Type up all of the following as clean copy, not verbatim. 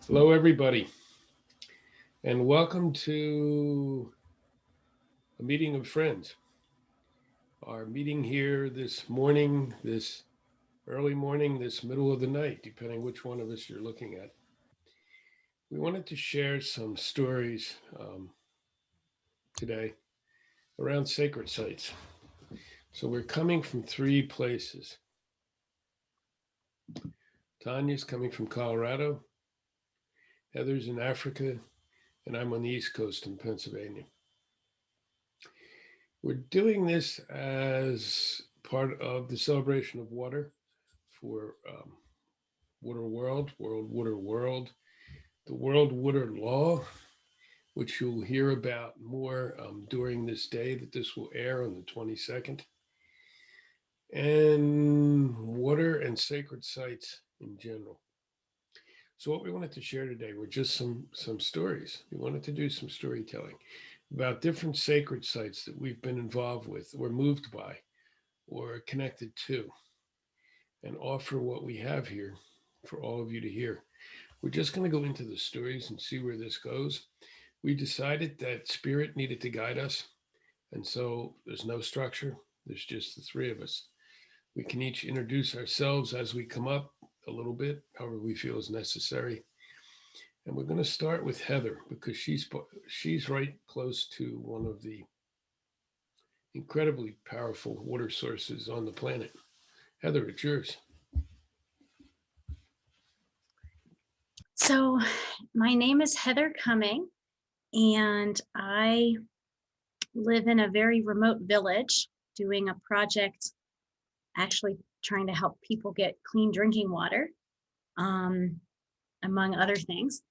Hello, everybody, and welcome to a meeting of friends. Our meeting here this morning, this early morning, this middle of the night, depending which one of us you're looking at. We wanted to share some stories today around sacred sites. So we're coming from three places. Tanya's coming from Colorado, Heather's in Africa, and I'm on the East Coast in Pennsylvania. We're doing this as part of the celebration of water for Water World, World Water World, the World Water Law, which you'll hear about more during this day that this will air on the 22nd, and water and sacred sites in general. So what we wanted to share today were just some stories. We wanted to do some storytelling about different sacred sites that we've been involved with or moved by or connected to, and offer what we have here for all of you to hear. We're just going to go into the stories and see where this goes. We decided that spirit needed to guide us, and so there's no structure. There's just the three of us. We can each introduce ourselves as we come up a little bit, however we feel is necessary. And we're going to start with Heather because she's right close to one of the incredibly powerful water sources on the planet. Heather, it's yours. So my name is Heather Cumming, and I live in a very remote village doing a project actually trying to help people get clean drinking water, among other things.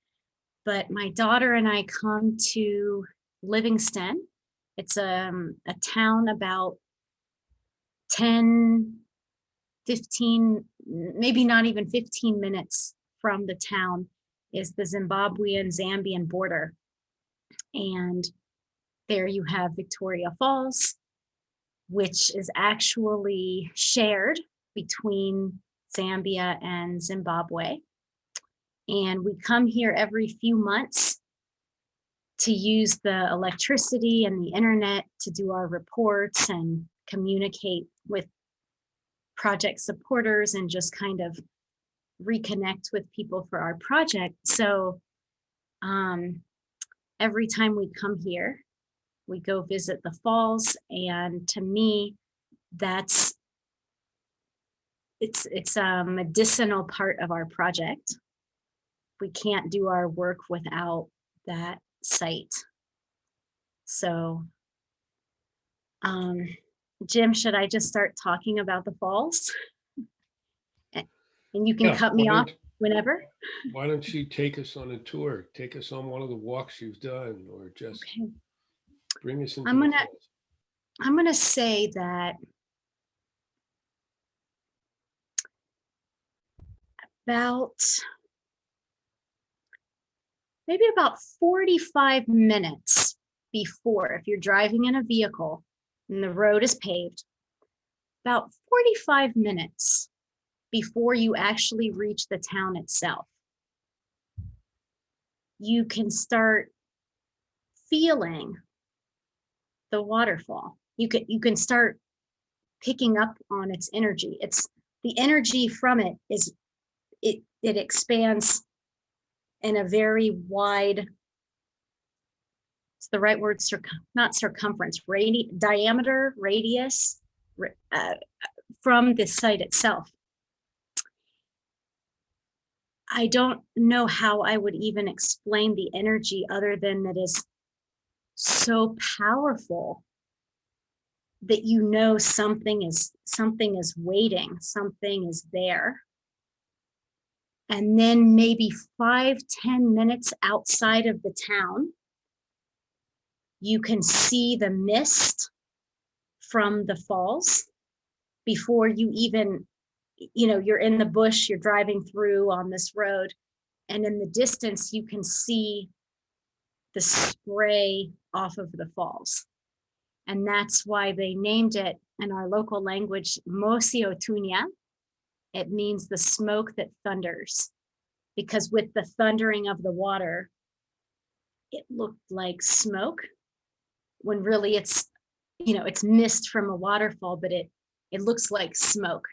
But my daughter and I come to Livingston. It's a town about 10, 15, maybe not even 15 minutes from the town is the Zimbabwean Zambian border. And there you have Victoria Falls, which is actually shared between Zambia and Zimbabwe. And we come here every few months to use the electricity and the internet to do our reports and communicate with project supporters and just kind of reconnect with people for our project. So every time we come here, we go visit the falls, and to me, it's a medicinal part of our project. We can't do our work without that site. So, Jim, should I just start talking about the falls? And you can cut me off whenever. Why don't you take us on a tour? Take us on one of the walks you've done, or just bring us into the falls. I'm gonna say that maybe about 45 minutes before, if you're driving in a vehicle and the road is paved, about 45 minutes before you actually reach the town itself, you can start feeling the waterfall. You can start picking up on its energy. It's the energy from it is it expands in a very wide, it's the right word, not circumference, diameter, radius from the site itself. I don't know how I would even explain the energy other than that is so powerful that you know something is waiting, something is there. And then maybe 5-10 minutes outside of the town, you can see the mist from the falls before you even, you're in the bush, you're driving through on this road, and in the distance, you can see the spray off of the falls. And that's why they named it in our local language, Mosi Otunya. It means the smoke that thunders. because with the thundering of the water, it looked like smoke, when really it's, it's mist from a waterfall, but it looks like smoke.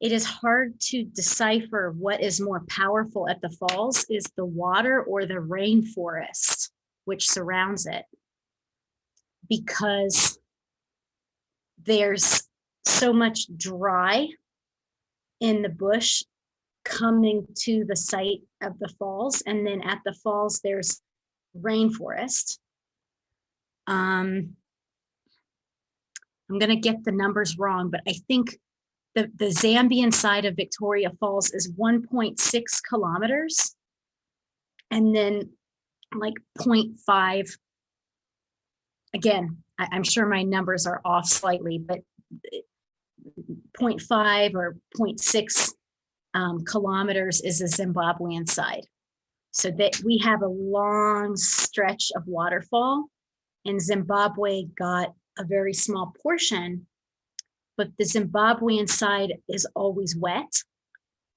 It is hard to decipher what is more powerful at the falls, is the water or the rainforest which surrounds it, because there's so much dry in the bush coming to the site of the falls, and then at the falls there's rainforest. I'm going to get the numbers wrong, but I think the Zambian side of Victoria Falls is 1.6 kilometers, and then like 0.5. Again, I'm sure my numbers are off slightly, but 0.5 or 0.6 kilometers is the Zimbabwean side. So that we have a long stretch of waterfall, and Zimbabwe got a very small portion, but the Zimbabwean side is always wet.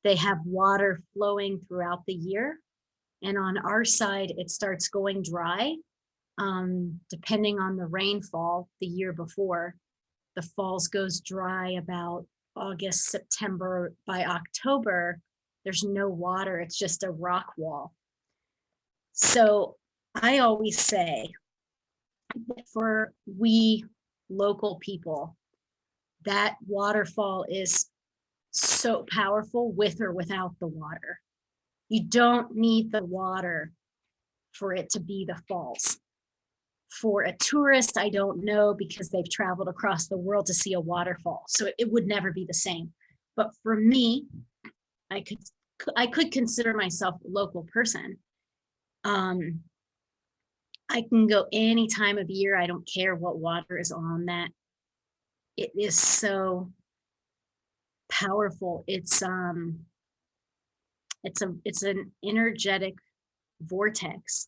They have water flowing throughout the year. And on our side, it starts going dry, depending on the rainfall the year before. The falls goes dry about August, September. By October, there's no water. It's just a rock wall. So I always say that for we local people, that waterfall is so powerful with or without the water. You don't need the water for it to be the falls. For a tourist, I don't know, because they've traveled across the world to see a waterfall, so it would never be the same. But for me, I could consider myself a local person. I can go any time of year. I don't care what water is on that. It is so powerful. It's an energetic vortex.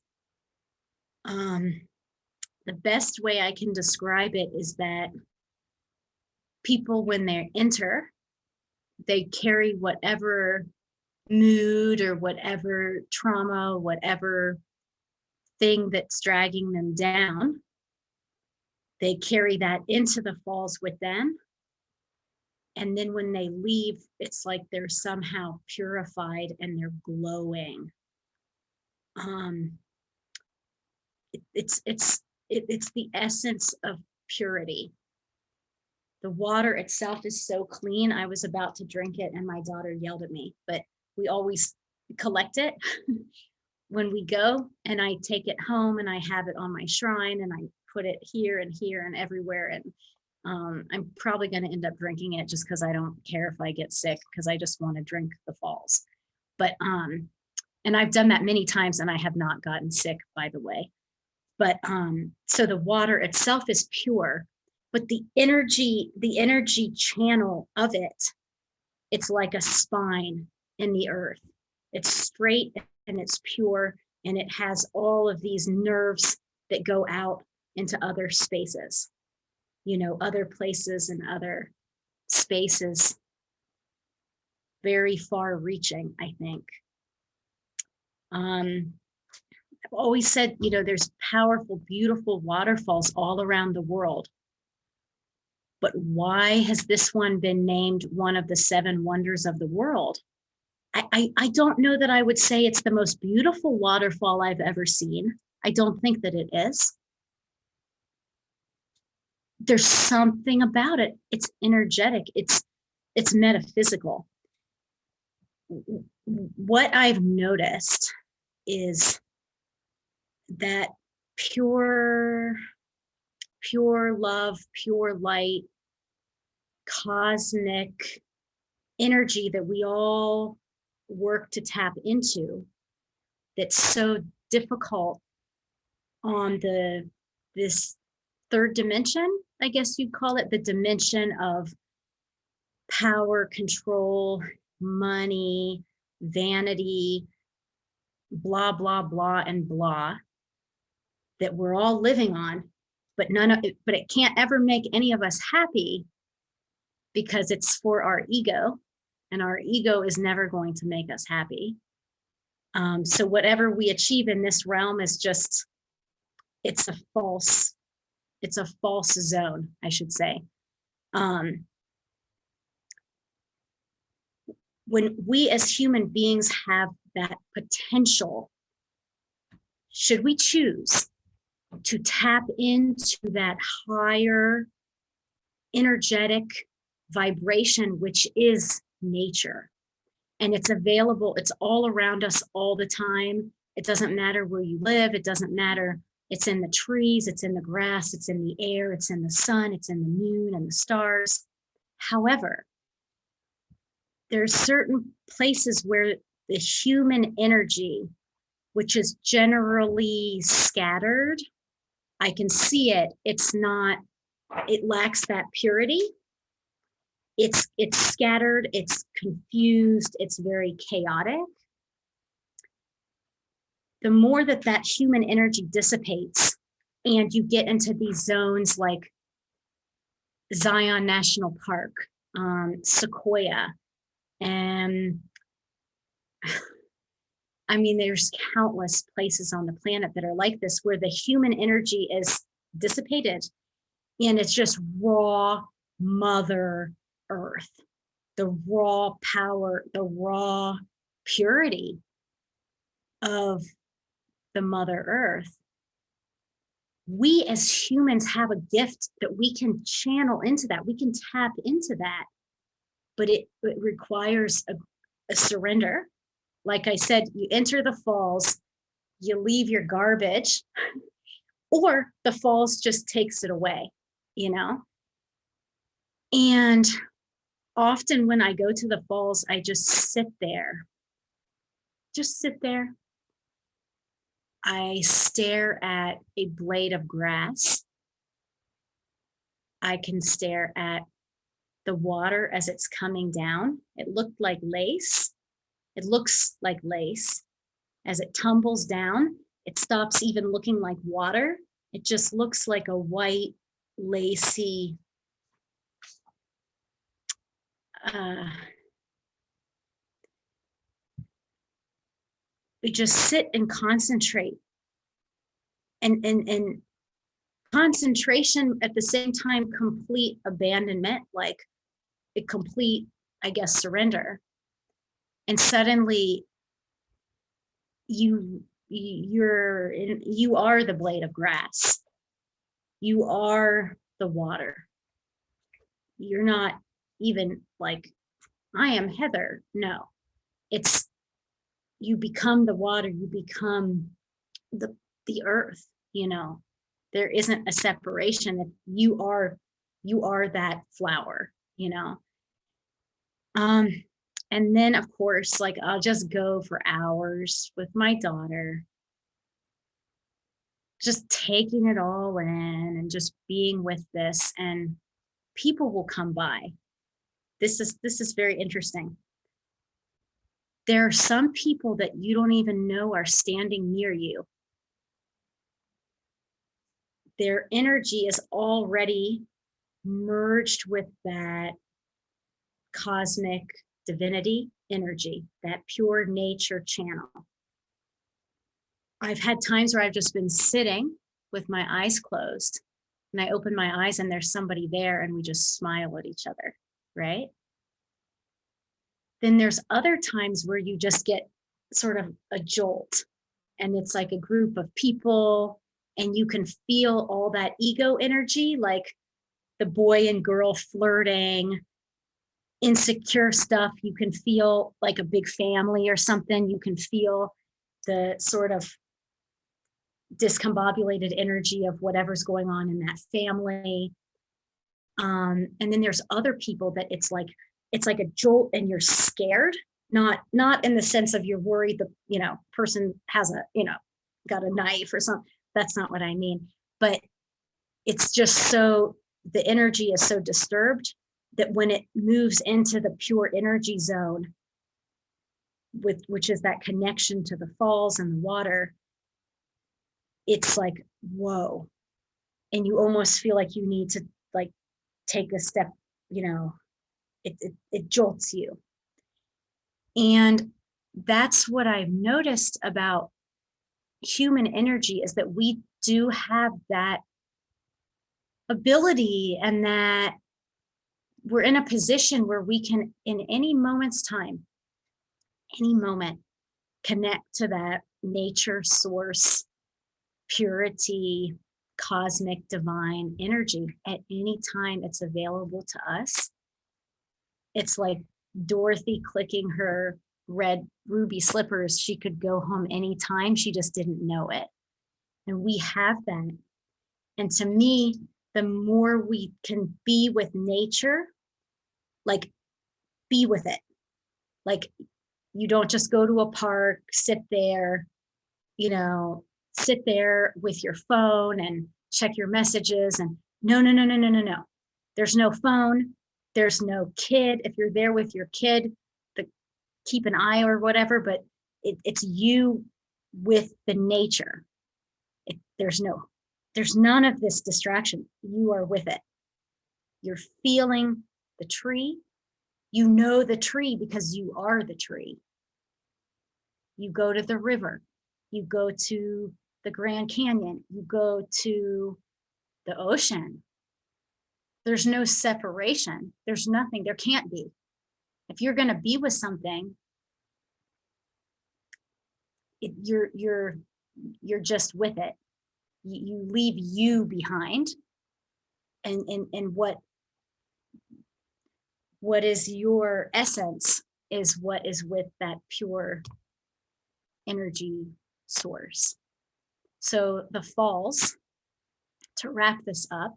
The best way I can describe it is that people, when they enter, they carry whatever mood or whatever trauma, whatever thing that's dragging them down. They carry that into the falls with them. And then when they leave, it's like they're somehow purified and they're glowing. It's the essence of purity. The water itself is so clean. I was about to drink it and my daughter yelled at me, but we always collect it when we go, and I take it home and I have it on my shrine and I put it here and everywhere. And I'm probably going to end up drinking it just because I don't care if I get sick, because I just want to drink the falls. But and I've done that many times and I have not gotten sick, by the way. But so the water itself is pure, but the energy channel of it, it's like a spine in the earth. It's straight and it's pure, and it has all of these nerves that go out into other spaces, other places and other spaces, very far reaching, I think. I've always said, there's powerful, beautiful waterfalls all around the world. But why has this one been named one of the 7 wonders of the world? I don't know that I would say it's the most beautiful waterfall I've ever seen. I don't think that it is. There's something about it. It's energetic. It's metaphysical. What I've noticed is that pure love, pure light, cosmic energy that we all work to tap into, that's so difficult on this 3rd dimension, I guess you'd call it, the dimension of power, control, money, vanity, blah, blah, blah, and blah, that we're all living on, but it can't ever make any of us happy. because it's for our ego, and our ego is never going to make us happy. So whatever we achieve in this realm is just, it's a false zone, I should say. When we as human beings have that potential, should we choose to tap into that higher energetic vibration, which is nature, and it's available, it's all around us all the time. It doesn't matter where you live, it doesn't matter. It's in the trees, it's in the grass, it's in the air, it's in the sun, it's in the moon and the stars. However, there's certain places where the human energy, which is generally scattered, I can see it. It's not, it lacks that purity. It's scattered, it's confused, it's very chaotic. The more that human energy dissipates and you get into these zones like Zion National Park, Sequoia, and I mean, there's countless places on the planet that are like this, where the human energy is dissipated and it's just raw Mother Earth, the raw power, the raw purity of the Mother Earth. We as humans have a gift that we can channel into that. We can tap into that, but it requires a surrender. Like I said, you enter the falls, you leave your garbage, or the falls just takes it away, you know? And often when I go to the falls, I just sit there. Just sit there. I stare at a blade of grass. I can stare at the water as it's coming down. It looked like lace. It looks like lace. As it tumbles down, it stops even looking like water. It just looks like a white, lacy, we just sit and concentrate. And concentration at the same time, complete abandonment, like a complete, I guess, surrender. And suddenly you are the blade of grass. You are the water. You're not even like, I am Heather. No, it's, you become the water, you become the earth, you know. There isn't a separation. You are that flower, you know. And then of course, like, I'll just go for hours with my daughter, just taking it all in and just being with this, and people will come by. This is very interesting. There are some people that you don't even know are standing near you. Their energy is already merged with that cosmic divinity energy, that pure nature channel. I've had times where I've just been sitting with my eyes closed, and I open my eyes and there's somebody there, and we just smile at each other, right? Then there's other times where you just get sort of a jolt, and it's like a group of people, and you can feel all that ego energy, like the boy and girl flirting, insecure stuff. You can feel like a big family or something. You can feel the sort of discombobulated energy of whatever's going on in that family. And then there's other people that it's like a jolt and you're scared, not in the sense of you're worried the, you know, person has a, you know, got a knife or something. That's not what I mean. But it's just so, the energy is so disturbed that when it moves into the pure energy zone, which is that connection to the falls and the water, it's like, whoa. And you almost feel like you need to like take a step, you know, it jolts you. And that's what I've noticed about human energy, is that we do have that ability, and that we're in a position where we can, in any moment's time, any moment, connect to that nature source, purity, cosmic divine energy at any time it's available to us. It's like Dorothy clicking her red ruby slippers. She could go home anytime. She just didn't know it. And we have that. And to me, the more we can be with nature, like be with it. Like you don't just go to a park, sit there, sit there with your phone and check your messages. And no, no, no, no, no, no, no. There's no phone. There's no kid. If you're there with your kid, keep an eye or whatever, but it's you with the nature. There's none of this distraction. You are with it. You're feeling the tree. You know the tree because you are the tree. You go to the river. You go to the Grand Canyon. You go to the ocean. There's no separation. There's nothing. There can't be. If you're going to be with something, you're just with it. You leave you behind, and what is your essence is what is with that pure energy source. So the falls, to wrap this up,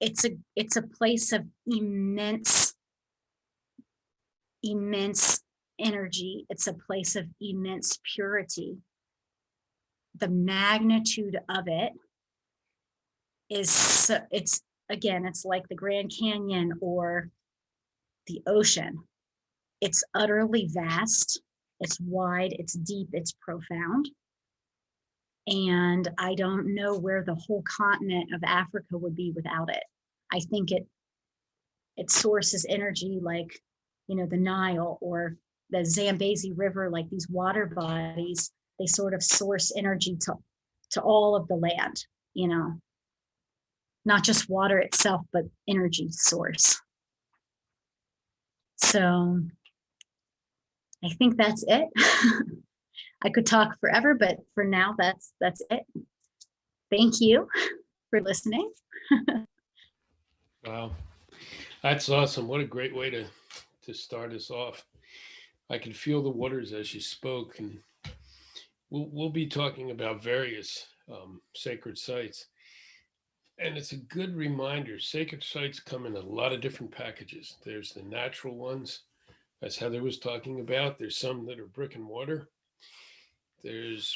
it's a place of immense energy. It's a place of immense purity. The magnitude of it is, it's like the Grand Canyon or the ocean. It's utterly vast. It's wide, it's deep, it's profound. And I don't know where the whole continent of Africa would be without it. I think it sources energy like, the Nile or the Zambezi River, like these water bodies, they sort of source energy to all of the land, not just water itself, but energy source. So I think that's it. I could talk forever, but for now, that's it. Thank you for listening. Wow, that's awesome. What a great way to start us off. I could feel the waters as you spoke, and we'll be talking about various sacred sites. And it's a good reminder, sacred sites come in a lot of different packages. There's the natural ones, as Heather was talking about. There's some that are brick and mortar.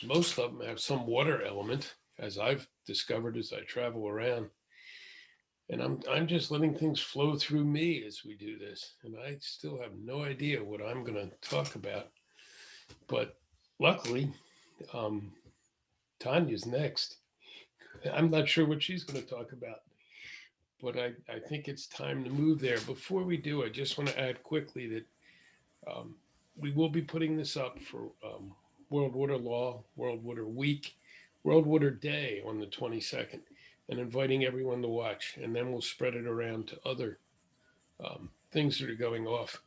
Most of them have some water element, as I've discovered as I travel around. And I'm just letting things flow through me as we do this. And I still have no idea what I'm going to talk about. But luckily, Tanya's next. I'm not sure what she's going to talk about, but I think it's time to move there. Before we do, I just want to add quickly that we will be putting this up for World Water Law, World Water Week, World Water Day on the 22nd, and inviting everyone to watch. And then we'll spread it around to other things that are going off.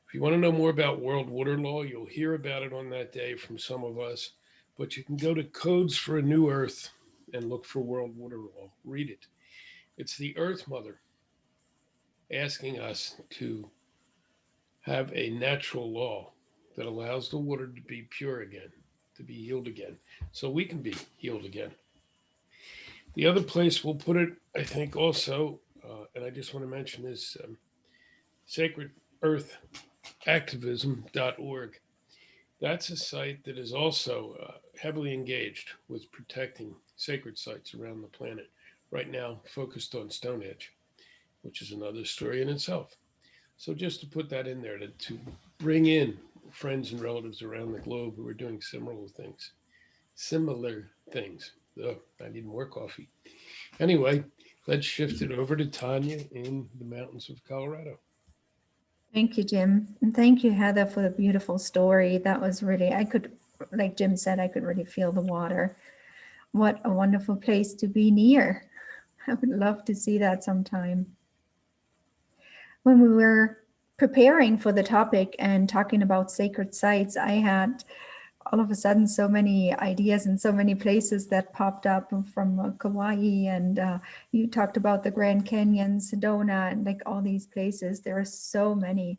If you want to know more about World Water Law, you'll hear about it on that day from some of us. But you can go to Codes for a New Earth and look for World Water Law. Read it. It's the Earth Mother asking us to have a natural law that allows the water to be pure again, to be healed again, so we can be healed again. The other place we'll put it, I think also, and I just want to mention is sacredearthactivism.org. That's a site that is also heavily engaged with protecting sacred sites around the planet, right now focused on Stonehenge, which is another story in itself. So just to put that in there, to bring in friends and relatives around the globe who are doing similar things. Ugh, I need more coffee. Anyway, let's shift it over to Tanya in the mountains of Colorado. Thank you, Jim. And thank you, Heather, for the beautiful story. That was really, I could, like Jim said, I could really feel the water. What a wonderful place to be near. I would love to see that sometime. When we were preparing for the topic and talking about sacred sites, I had all of a sudden so many ideas and so many places that popped up from Kauai, and you talked about the Grand Canyon, Sedona, and like all these places. There are so many.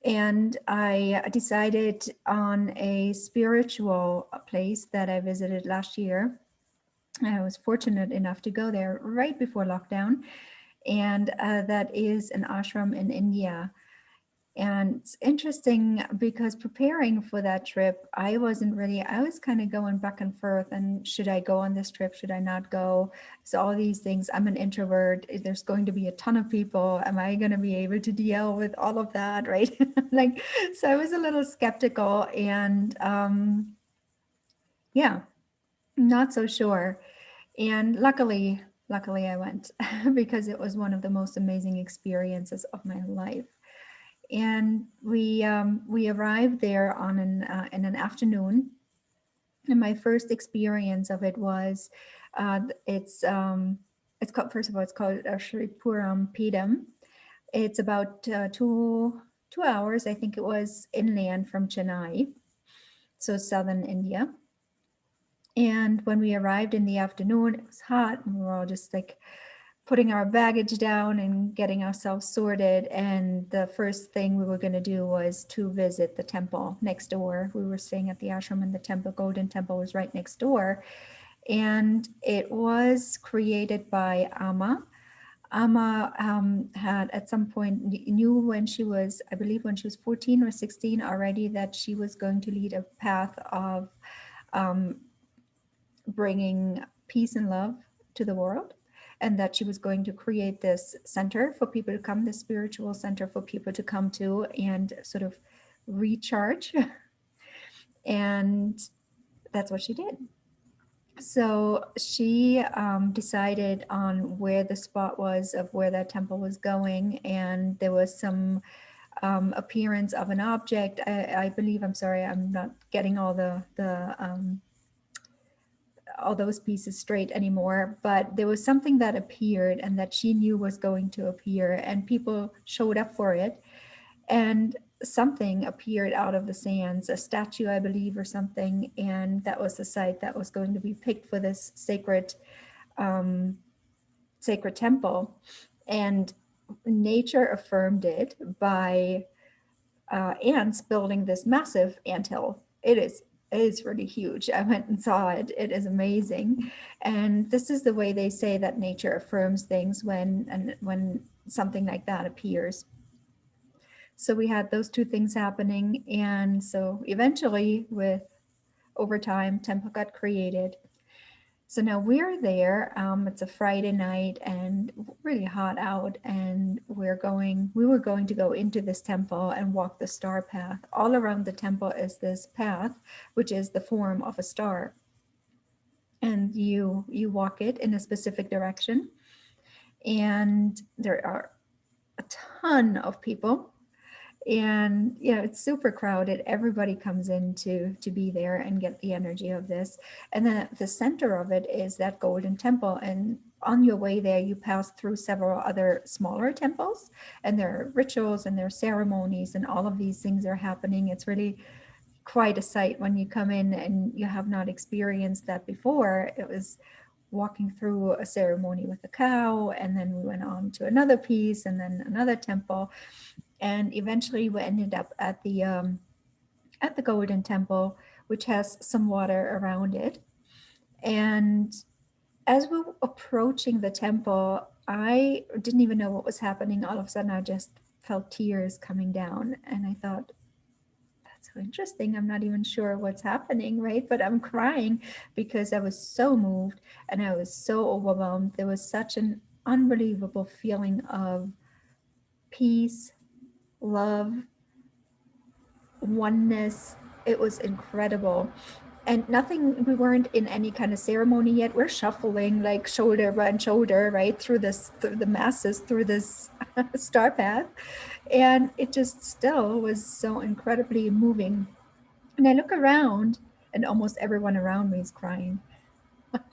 And I decided on a spiritual place that I visited last year. I was fortunate enough to go there right before lockdown, and that is an ashram in India. And it's interesting because preparing for that trip, I was kind of going back and forth, and should I go on this trip? Should I not go? So all these things, I'm an introvert. There's going to be a ton of people. Am I going to be able to deal with all of that? Right. Like, so I was a little skeptical, and yeah, not so sure. And luckily I went because it was one of the most amazing experiences of my life. And we arrived there on in an afternoon, and my first experience of it was it's called, first of all, it's called Shri Puram Pedam. It's about 2 hours, I think it was, inland from Chennai, so southern India. And when we arrived in the afternoon, it was hot, and we were all just like putting our baggage down and getting ourselves sorted. And the first thing we were going to do was to visit the temple next door. We were staying at the ashram, and the temple, Golden Temple, was right next door. And it was created by Amma. Amma had at some point knew when she was, I believe when she was 14 or 16 already, that she was going to lead a path of bringing peace and love to the world, and that she was going to create this center for people to come, this spiritual center for people to come to and sort of recharge. And that's what she did. So she decided on where the spot was of where that temple was going, and there was some appearance of an object. I believe, I'm sorry, I'm not getting all all those pieces straight anymore, but there was something that appeared and that she knew was going to appear, and people showed up for it, and something appeared out of the sands, a statue, I believe, or something, and that was the site that was going to be picked for this sacred temple. And nature affirmed it by ants building this massive anthill. It is really huge. I went and saw it. It is amazing. And this is the way they say that nature affirms things when something like that appears. So we had those two things happening. And so eventually, with over time, temple got created. So now we're there. It's a Friday night and really hot out, and we were going to go into this temple and walk the star path. All around the temple is this path, which is the form of a star. And you walk it in a specific direction. And there are a ton of people. And it's super crowded. Everybody comes in to be there and get the energy of this. And then at the center of it is that Golden Temple, and on your way there you pass through several other smaller temples, and there are rituals and there are ceremonies, and all of these things are happening. It's really quite a sight when you come in and you have not experienced that before. It was walking through a ceremony with a cow, and then we went on to another piece, and then another temple. And eventually we ended up at the Golden Temple, which has some water around it. And as we were approaching the temple, I didn't even know what was happening. All of a sudden, I just felt tears coming down. And I thought, that's so interesting. I'm not even sure what's happening, right? But I'm crying because I was so moved and I was so overwhelmed. There was such an unbelievable feeling of peace, love, oneness. It was incredible. and nothing, we weren't in any kind of ceremony yet. We're shuffling like shoulder by shoulder, right, through the masses, through this star path. And it just still was so incredibly moving. And I look around and almost everyone around me is crying. And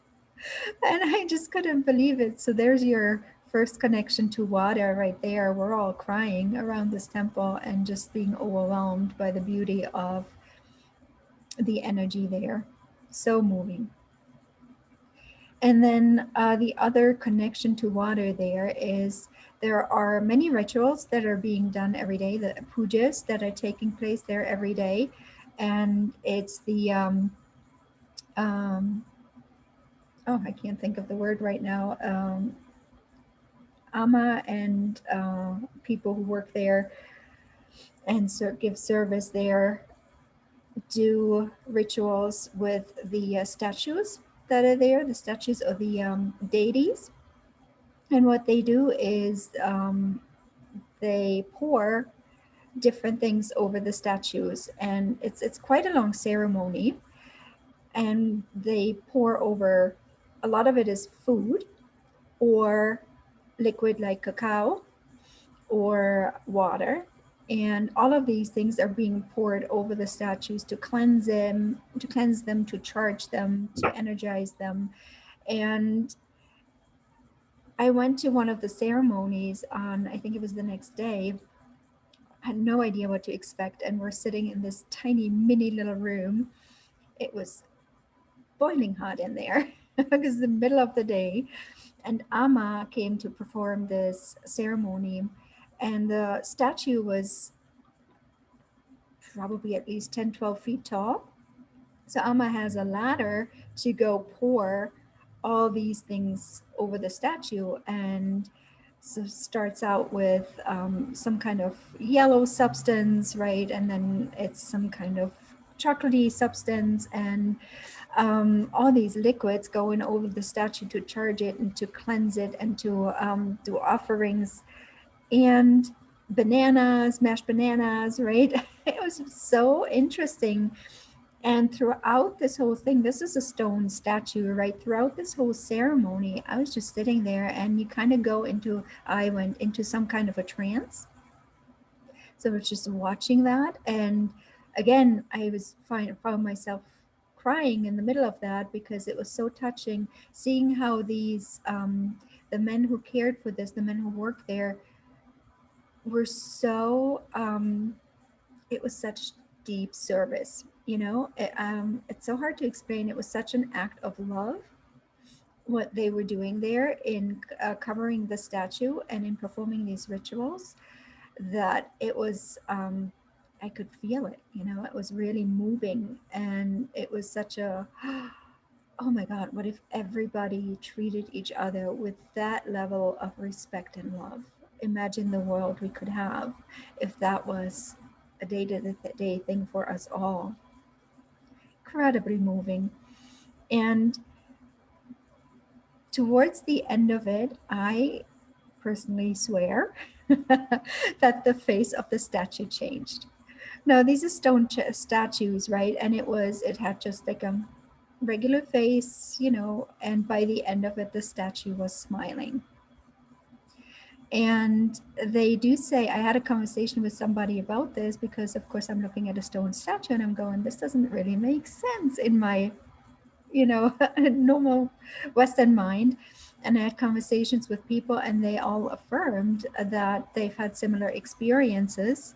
I just couldn't believe it. So there's your first connection to water right there. We're all crying around this temple and just being overwhelmed by the beauty of the energy there. So moving. And then the other connection to water there is there are many rituals that are being done every day, the pujas that are taking place there every day. And it's the, oh, I can't think of the word right now. Amma and people who work there and give service there do rituals with the statues that are there, the statues of the deities. And what they do is they pour different things over the statues, and it's quite a long ceremony. And they pour over, a lot of it is food or liquid like cacao or water, and all of these things are being poured over the statues to cleanse them, to charge them, to energize them. And I went to one of the ceremonies on, I think it was the next day. I had no idea what to expect, and we're sitting in this tiny mini little room. It was boiling hot in there because the middle of the day. And Amma came to perform this ceremony, and the statue was probably at least 10, 12 feet tall. So Amma has a ladder to go pour all these things over the statue, and so starts out with some kind of yellow substance, right? And then it's some kind of chocolatey substance, and all these liquids going over the statue to charge it and to cleanse it and to do offerings, and bananas, mashed bananas, right? It was so interesting. And throughout this whole thing, this is a stone statue, right? Throughout this whole ceremony, I was just sitting there, and you kind of I went into some kind of a trance. So I was just watching that. And again, I found myself crying in the middle of that because it was so touching seeing how these, the men who cared for this, the men who worked there, were so, it was such deep service, it's so hard to explain. It was such an act of love what they were doing there in covering the statue and in performing these rituals, that it was, I could feel it, it was really moving. And it was such a, oh my God, what if everybody treated each other with that level of respect and love? Imagine the world we could have if that was a day-to-day thing for us all. Incredibly moving. And towards the end of it, I personally swear that the face of the statue changed. Now, these are stone statues, right? And it had just like a regular face, and by the end of it, the statue was smiling. And they do say, I had a conversation with somebody about this because, of course, I'm looking at a stone statue and I'm going, this doesn't really make sense in my, normal Western mind. And I had conversations with people, and they all affirmed that they've had similar experiences.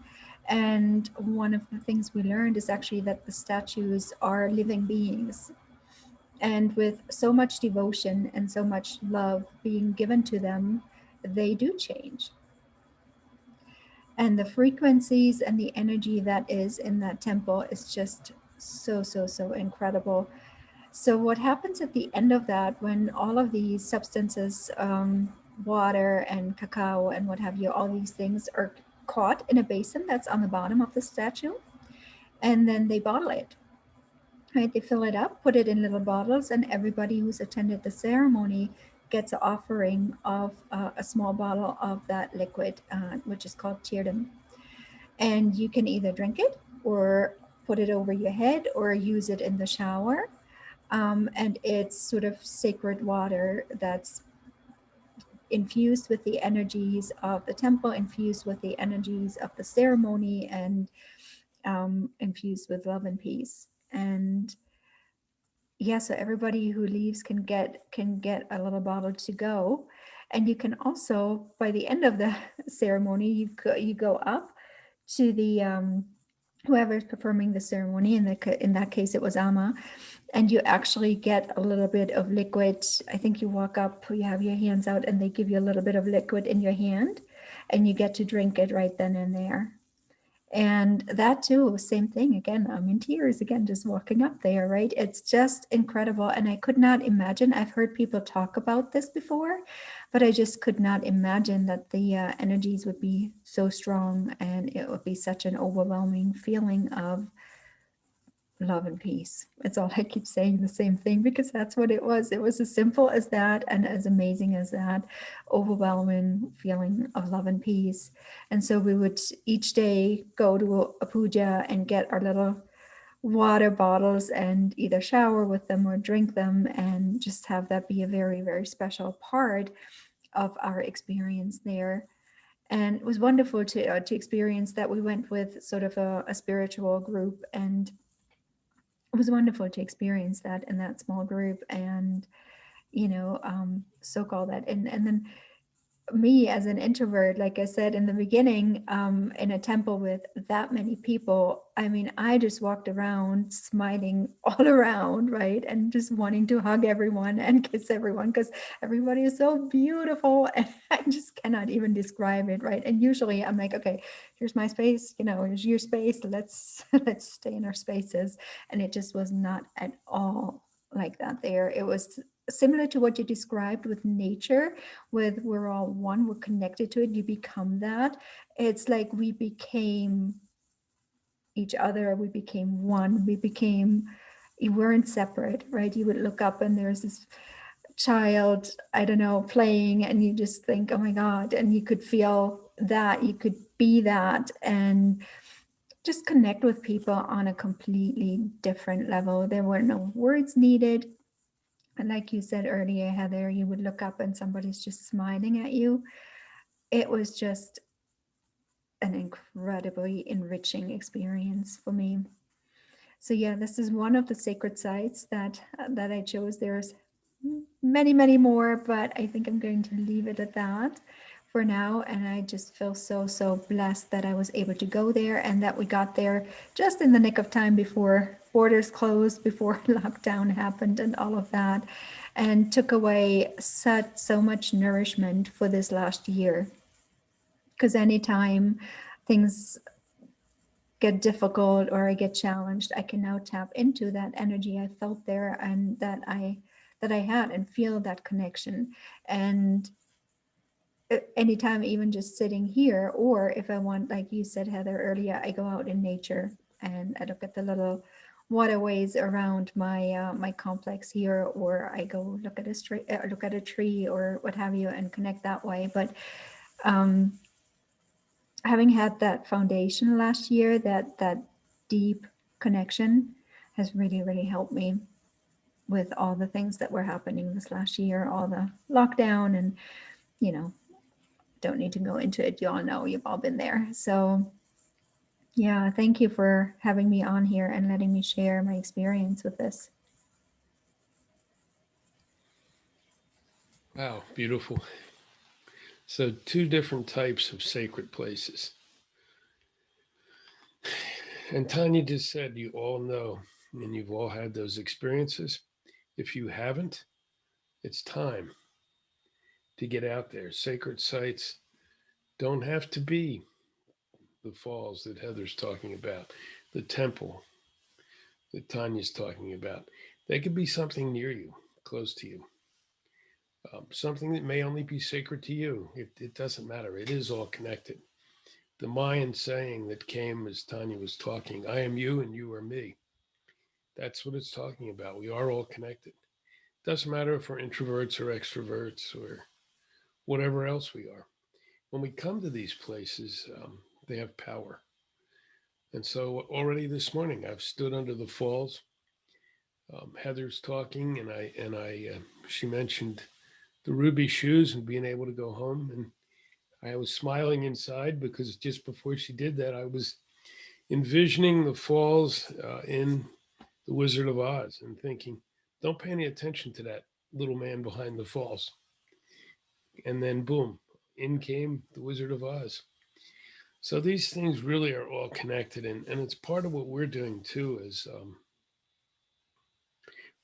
And one of the things we learned is actually that the statues are living beings. And with so much devotion and so much love being given to them, they do change. And the frequencies and the energy that is in that temple is just so, so, so incredible. So what happens at the end of that, when all of these substances, water and cacao and what have you, all these things are caught in a basin that's on the bottom of the statue, and then they bottle it, right? They fill it up, put it in little bottles, and everybody who's attended the ceremony gets an offering of a small bottle of that liquid, which is called tirdam. And you can either drink it or put it over your head or use it in the shower. And it's sort of sacred water that's infused with the energies of the temple, infused with the energies of the ceremony, and infused with love and peace. And yeah, so everybody who leaves can get a little bottle to go. And you can also, by the end of the ceremony, you go up to the whoever's performing the ceremony. In that case, it was Amma, and you actually get a little bit of liquid. I think you walk up, you have your hands out, and they give you a little bit of liquid in your hand, and you get to drink it right then and there. And that too, same thing again. I'm in tears again, just walking up there, right? It's just incredible. And I could not imagine, I've heard people talk about this before, but I just could not imagine that the energies would be so strong and it would be such an overwhelming feeling of love and peace. It's all I keep saying the same thing because that's what it was. It was as simple as that and as amazing as that, overwhelming feeling of love and peace. And so we would each day go to a puja and get our little water bottles and either shower with them or drink them and just have that be a very, very special part of our experience there. And it was wonderful to experience that. We went with sort of a spiritual group, and it was wonderful to experience that in that small group and soak all that in. And then me as an introvert, like I said in the beginning, in a temple with that many people, I mean, I just walked around smiling all around, right? And just wanting to hug everyone and kiss everyone because everybody is so beautiful. And I just cannot even describe it, right? And usually I'm like, okay, here's my space, here's your space. Let's stay in our spaces. And it just was not at all like that there. It was similar to what you described with nature, with we're all one, we're connected to it, you become that. It's like we became each other, we became one, you weren't separate, right? You would look up and there's this child, I don't know, playing, and you just think, oh my God, and you could feel that, you could be that, and just connect with people on a completely different level. There were no words needed. And like you said earlier, Heather, you would look up and somebody's just smiling at you. It was just an incredibly enriching experience for me. So yeah, this is one of the sacred sites that I chose. There's many, many more, but I think I'm going to leave it at that for now. And I just feel so blessed that I was able to go there and that we got there just in the nick of time before borders closed, before lockdown happened and all of that, and took away so much nourishment for this last year. Because anytime things get difficult or I get challenged, I can now tap into that energy I felt there and that I had, and feel that connection. And anytime, even just sitting here, or if I want, like you said, Heather, earlier, I go out in nature and I look at the little waterways around my complex here, or I go look at a tree or what have you and connect that way. But having had that foundation last year, that deep connection has really helped me with all the things that were happening this last year, all the lockdown, and don't need to go into it. You all know, you've all been there. So yeah, thank you for having me on here and letting me share my experience with this. Wow, beautiful. So, two different types of sacred places. And Tanya just said, you all know, and you've all had those experiences. If you haven't, it's time to get out there. Sacred sites don't have to be the falls that Heather's talking about, the temple that Tanya's talking about. They could be something near you, close to you, something that may only be sacred to you. It doesn't matter. It is all connected. The Mayan saying that came as Tanya was talking, I am you and you are me. That's what it's talking about. We are all connected. Doesn't matter if we're introverts or extroverts or whatever else we are. When we come to these places, they have power. And so already this morning, I've stood under the falls. Heather's talking, and she mentioned the ruby shoes and being able to go home. And I was smiling inside because just before she did that, I was envisioning the falls in The Wizard of Oz and thinking, don't pay any attention to that little man behind the falls. And then, boom, in came The Wizard of Oz. So these things really are all connected. And it's part of what we're doing too as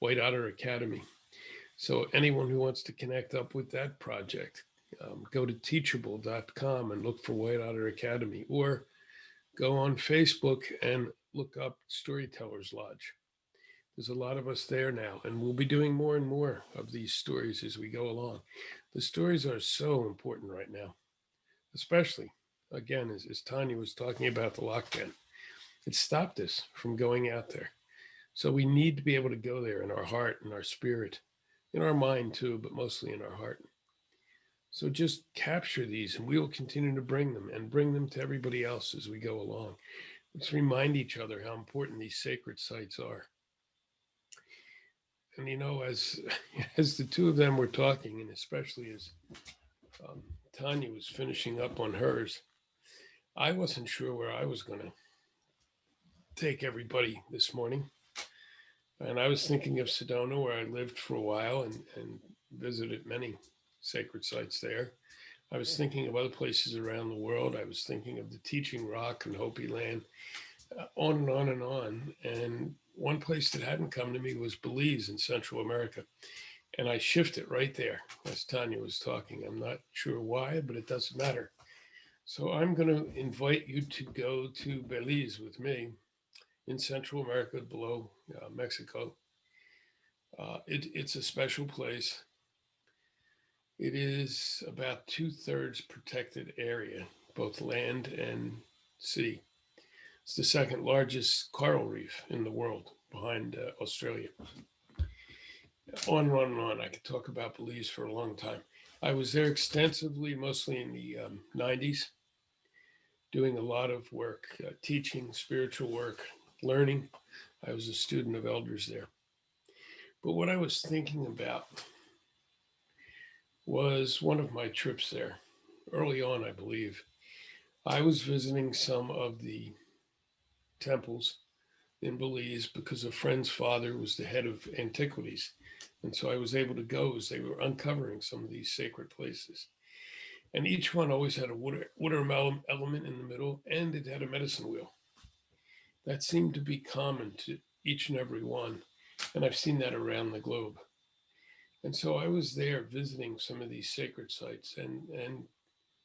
White Otter Academy. So anyone who wants to connect up with that project, go to teachable.com and look for White Otter Academy, or go on Facebook and look up Storytellers Lodge. There's a lot of us there now, and we'll be doing more and more of these stories as we go along. The stories are so important right now, especially, again, as Tanja was talking about the lockdown. It stopped us from going out there. So we need to be able to go there in our heart and our spirit, in our mind too, but mostly in our heart. So just capture these, and we will continue to bring them to everybody else as we go along. Let's remind each other how important these sacred sites are. And as as the two of them were talking, and especially as Tanja was finishing up on hers, I wasn't sure where I was going to take everybody this morning. And I was thinking of Sedona, where I lived for a while and visited many sacred sites there. I was thinking of other places around the world. I was thinking of the Teaching Rock and Hopi Land, on and on and on. And one place that hadn't come to me was Belize in Central America. And I shifted right there as Tanja was talking. I'm not sure why, but it doesn't matter. So I'm going to invite you to go to Belize with me in Central America below Mexico. It's a special place. It is about 2/3 protected area, both land and sea. It's the second largest coral reef in the world behind Australia. On and on and on. I could talk about Belize for a long time. I was there extensively, mostly in the 90s, doing a lot of work, teaching, spiritual work, learning. I was a student of elders there. But what I was thinking about was one of my trips there. Early on, I believe, I was visiting some of the temples in Belize because a friend's father was the head of antiquities. And so I was able to go as they were uncovering some of these sacred places. And each one always had a water element in the middle, and it had a medicine wheel. That seemed to be common to each and every one. And I've seen that around the globe. And so I was there visiting some of these sacred sites and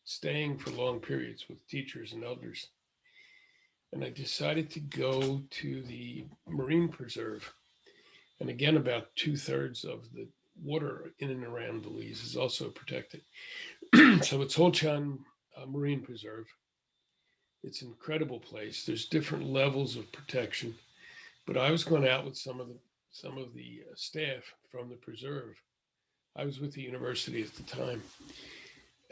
staying for long periods with teachers and elders. And I decided to go to the marine preserve. And again, about 2/3 of the water in and around Belize is also protected. So it's Holchan Marine Preserve. It's an incredible place. There's different levels of protection, but I was going out with some of the staff from the preserve. I was with the university at the time,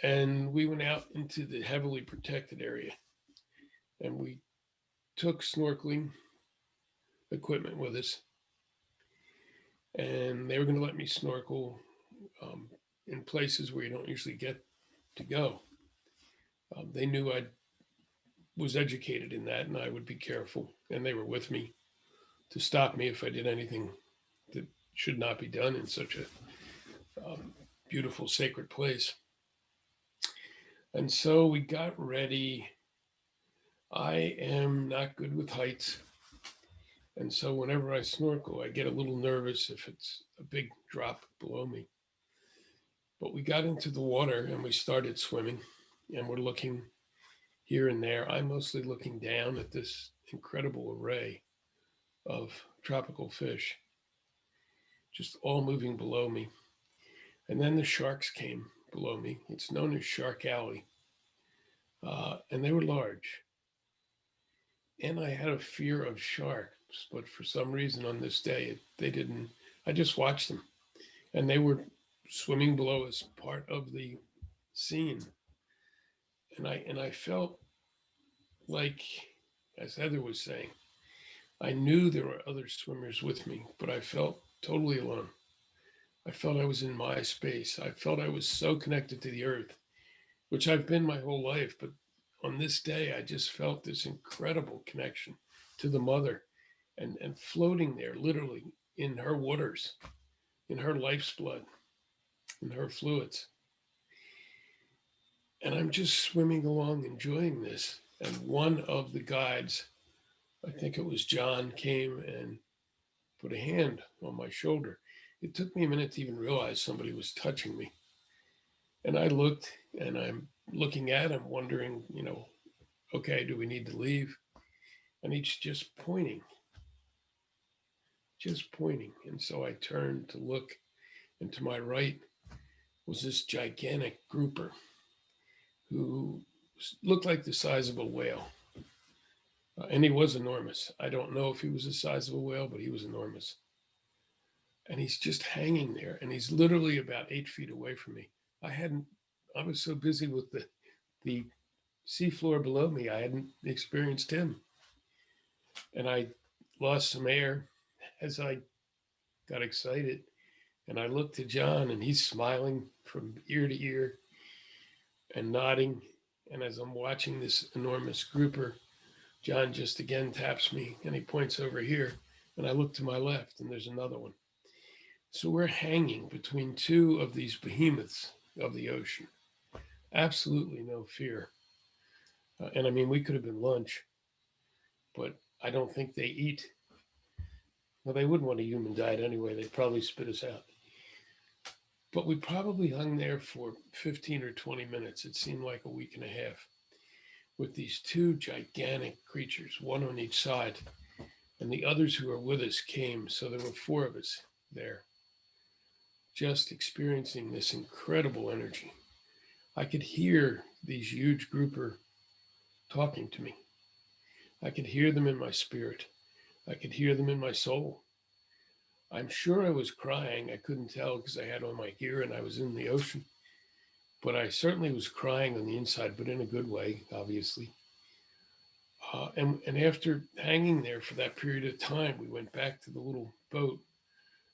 and we went out into the heavily protected area, and we took snorkeling equipment with us, and they were going to let me snorkel in places where you don't usually get to go. They knew I was educated in that and I would be careful, and they were with me to stop me if I did anything that should not be done in such a beautiful sacred place. And so we got ready. I am not good with heights, and so whenever I snorkel, I get a little nervous if it's a big drop below me. But we got into the water and we started swimming, and we're looking here and there. I'm mostly looking down at this incredible array of tropical fish, just all moving below me. And then the sharks came below me. It's known as Shark Alley. And they were large. And I had a fear of sharks, but for some reason on this day, they didn't. I just watched them. And they were swimming below as part of the scene. And I felt like as Heather was saying, I knew there were other swimmers with me, but I felt totally alone. I felt I was in my space. I felt I was so connected to the earth, which I've been my whole life. But on this day, I just felt this incredible connection to the mother and floating there, literally in her waters, in her life's blood, in her fluids. And I'm just swimming along, enjoying this. And one of the guides, I think it was John, came and put a hand on my shoulder. It took me a minute to even realize somebody was touching me. And I looked, and I'm looking at him, wondering, okay, do we need to leave? And he's just pointing. And so I turned to look, and to my right was this gigantic grouper who looked like the size of a whale. And he was enormous. I don't know if he was the size of a whale, but he was enormous. And he's just hanging there, and he's literally about 8 feet away from me. I was so busy with the seafloor below me, I hadn't experienced him. And I lost some air as I got excited. And I looked to John, and he's smiling from ear to ear and nodding. And as I'm watching this enormous grouper, John just again taps me, and he points over here. And I look to my left, and there's another one. So we're hanging between two of these behemoths of the ocean. Absolutely no fear. And I mean, we could have been lunch, but I don't think they eat. Well, they wouldn't want a human diet anyway. They'd probably spit us out. But we probably hung there for 15 or 20 minutes. It seemed like a week and a half with these two gigantic creatures, one on each side. And the others who were with us came. So there were 4 of us there, just experiencing this incredible energy. I could hear these huge grouper talking to me. I could hear them in my spirit. I could hear them in my soul. I'm sure I was crying. I couldn't tell because I had on my gear and I was in the ocean. But I certainly was crying on the inside, but in a good way, obviously. And after hanging there for that period of time, we went back to the little boat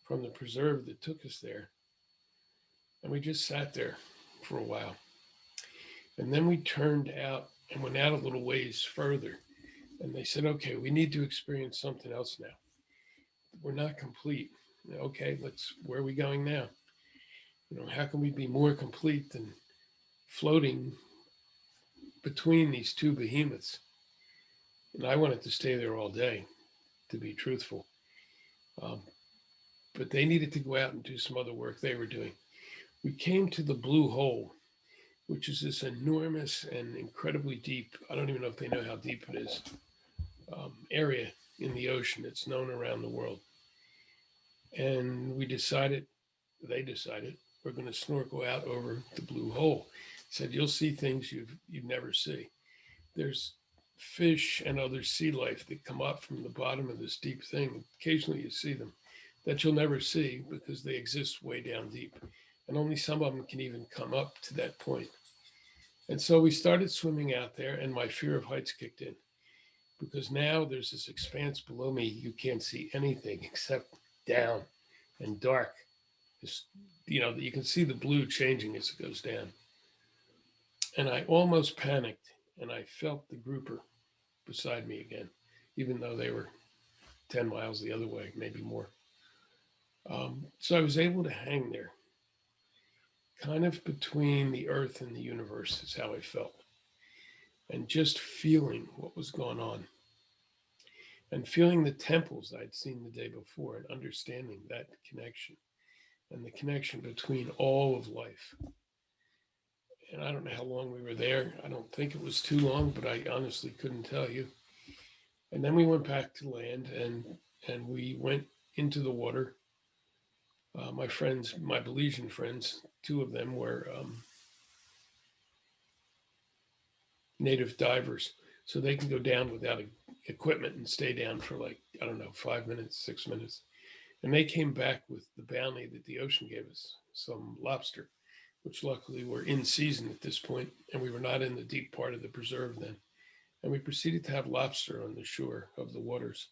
from the preserve that took us there. And we just sat there for a while. And then we turned out and went out a little ways further. And they said, okay, we need to experience something else now. We're not complete. Okay, where are we going now? How can we be more complete than floating between these two behemoths? And I wanted to stay there all day, to be truthful. But they needed to go out and do some other work they were doing. We came to the blue hole, which is this enormous and incredibly deep, I don't even know if they know how deep it is, area in the ocean. It's known around the world. And they decided, we're going to snorkel out over the blue hole. Said, you'll see things you'd never see. There's fish and other sea life that come up from the bottom of this deep thing. Occasionally you see them that you'll never see because they exist way down deep. And only some of them can even come up to that point. And so we started swimming out there, and my fear of heights kicked in because now there's this expanse below me. You can't see anything except down and dark. You can see the blue changing as it goes down. And I almost panicked, and I felt the grouper beside me again, even though they were 10 miles the other way, maybe more. So I was able to hang there, kind of between the earth and the universe is how I felt, and just feeling what was going on, and feeling the temples I'd seen the day before, and understanding that connection and the connection between all of life. And I don't know how long we were there. I don't think it was too long, but I honestly couldn't tell you. And then we went back to land, and we went into the water. My friends, my Belizean friends, 2 of them were native divers, so they can go down without equipment and stay down for 5 minutes, 6 minutes. And they came back with the bounty that the ocean gave us, some lobster, which luckily were in season at this point, and we were not in the deep part of the preserve then. And we proceeded to have lobster on the shore of the waters.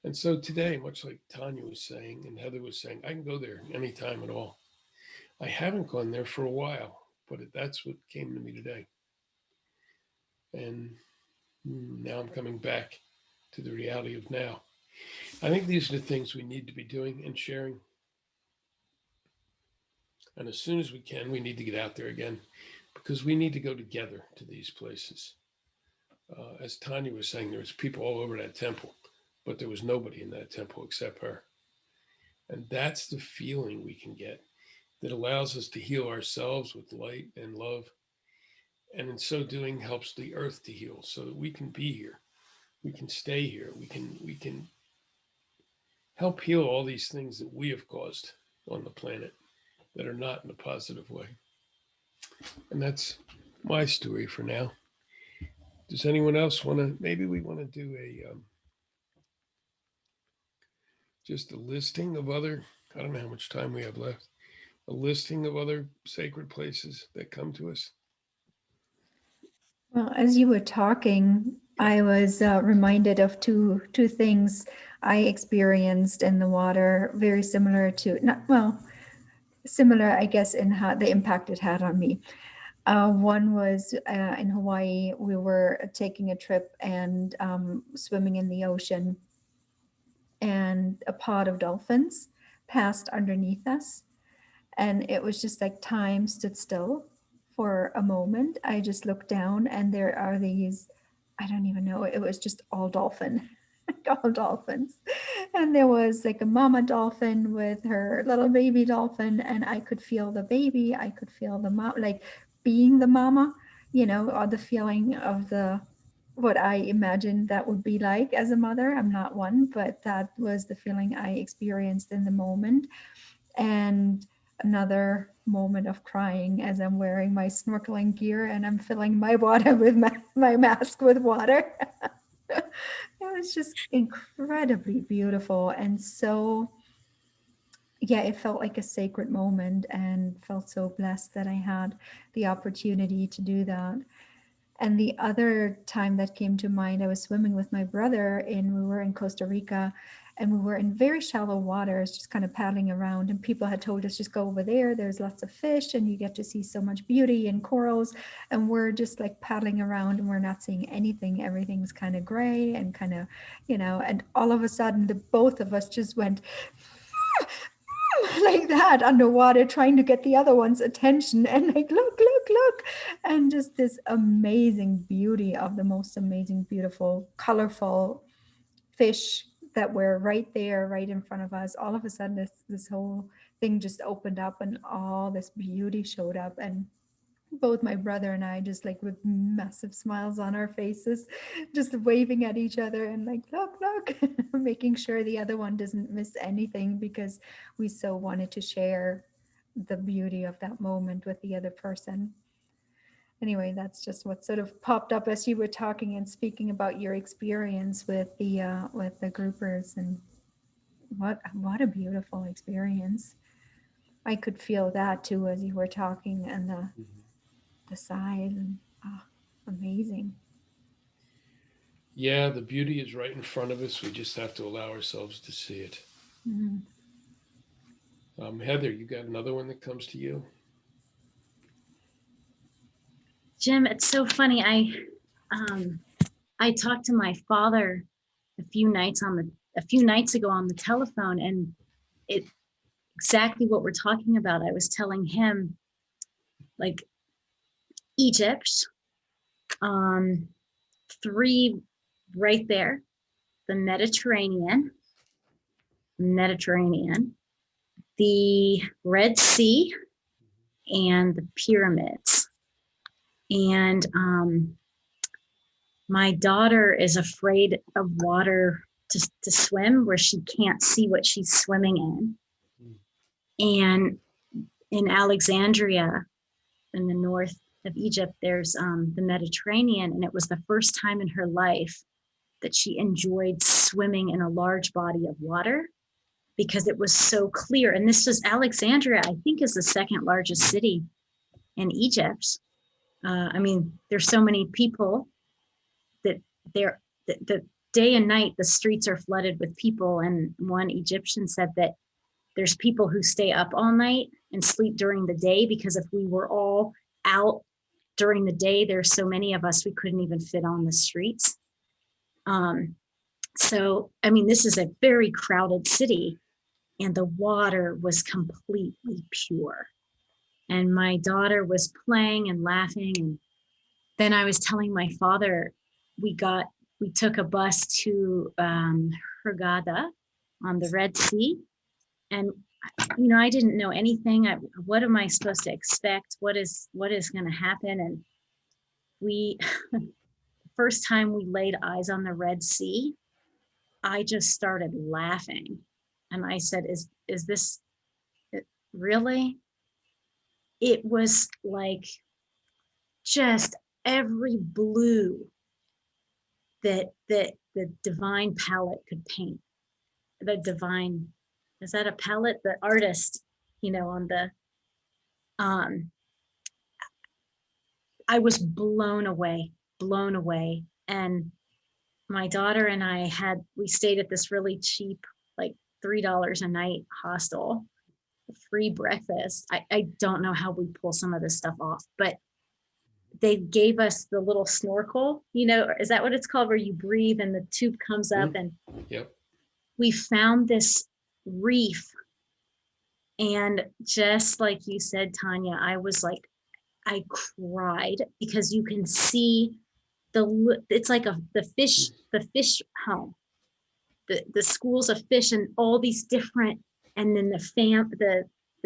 And so today, much like Tanya was saying and Heather was saying, I can go there anytime at all. I haven't gone there for a while, but that's what came to me today. And now I'm coming back to the reality of now. I think these are the things we need to be doing and sharing. And as soon as we can, we need to get out there again because we need to go together to these places. As Tanya was saying, there was people all over that temple, but there was nobody in that temple except her. And that's the feeling we can get that allows us to heal ourselves with light and love. And in so doing, helps the earth to heal so that we can be here. We can stay here. We can help heal all these things that we have caused on the planet that are not in a positive way. And that's my story for now. Does anyone else want to, maybe we want to do just a listing of other, I don't know how much time we have left, a listing of other sacred places that come to us? Well, as you were talking, I was reminded of two things I experienced in the water, very similar to, not well, similar, I guess, in how the impact it had on me. One was in Hawaii. We were taking a trip and swimming in the ocean, and a pod of dolphins passed underneath us, and it was just like time stood still for a moment. I just looked down, and there are these, I don't even know, it was just all dolphin. All dolphins, and there was like a mama dolphin with her little baby dolphin, and I could feel the baby, I could feel the mom, like being the mama, or the feeling of what I imagined that would be like as a mother. I'm not one, but that was the feeling I experienced in the moment. And another moment of crying as I'm wearing my snorkeling gear and I'm filling my water with my mask with water. It was just incredibly beautiful. And so, yeah, it felt like a sacred moment and felt so blessed that I had the opportunity to do that. And the other time that came to mind, I was swimming with my brother and we were in Costa Rica, and we were in very shallow waters, just kind of paddling around, and people had told us, just go over there, there's lots of fish and you get to see so much beauty and corals. And we're just like paddling around and we're not seeing anything. Everything's kind of gray and kind of, and all of a sudden the both of us just went like that underwater, trying to get the other one's attention, and like, look, and just this amazing beauty of the most amazing, beautiful, colorful fish that were right there, right in front of us. All of a sudden, this whole thing just opened up and all this beauty showed up, and both my brother and I, just like with massive smiles on our faces, just waving at each other and like, look, making sure the other one doesn't miss anything, because we so wanted to share the beauty of that moment with the other person. Anyway, that's just what sort of popped up as you were talking and speaking about your experience with the groupers, and what a beautiful experience. I could feel that too as you were talking, and the size, and amazing. Yeah, the beauty is right in front of us. We just have to allow ourselves to see it. Mm-hmm. Heather, you got another one that comes to you? Jim, it's so funny. I talked to my father a few nights ago on the telephone, and it exactly what we're talking about. I was telling him, like, Egypt, 3 right there, the Mediterranean, the Red Sea, and the pyramids. And my daughter is afraid of water to swim where she can't see what she's swimming in. And in Alexandria, in the north of Egypt, there's the Mediterranean, and it was the first time in her life that she enjoyed swimming in a large body of water because it was so clear. And this was Alexandria, I think, is the second largest city in Egypt. I mean, there's so many people the day and night, the streets are flooded with people. And one Egyptian said that there's people who stay up all night and sleep during the day, because if we were all out during the day, there's so many of us, we couldn't even fit on the streets. So, I mean, this is a very crowded city, and the water was completely pure. And my daughter was playing and laughing. And then I was telling my father, we took a bus to Hurghada on the Red Sea. And, you know, I didn't know anything. What am I supposed to expect? What is going to happen? And we, first time we laid eyes on the Red Sea, I just started laughing. And I said, is this really? It was like just every blue that the divine palette could paint. The divine, is that a palette? The artist, you know, on the, I was blown away. And my daughter and I we stayed at this really cheap, like $3 a night hostel, free breakfast. I don't know how we pull some of this stuff off, but they gave us the little snorkel, you know, is that what it's called, where you breathe and the tube comes up? And yep. We found this reef. And just like you said, Tanya, I was like, I cried, because you can see it's like the fish home, the schools of fish, and all these different, and then the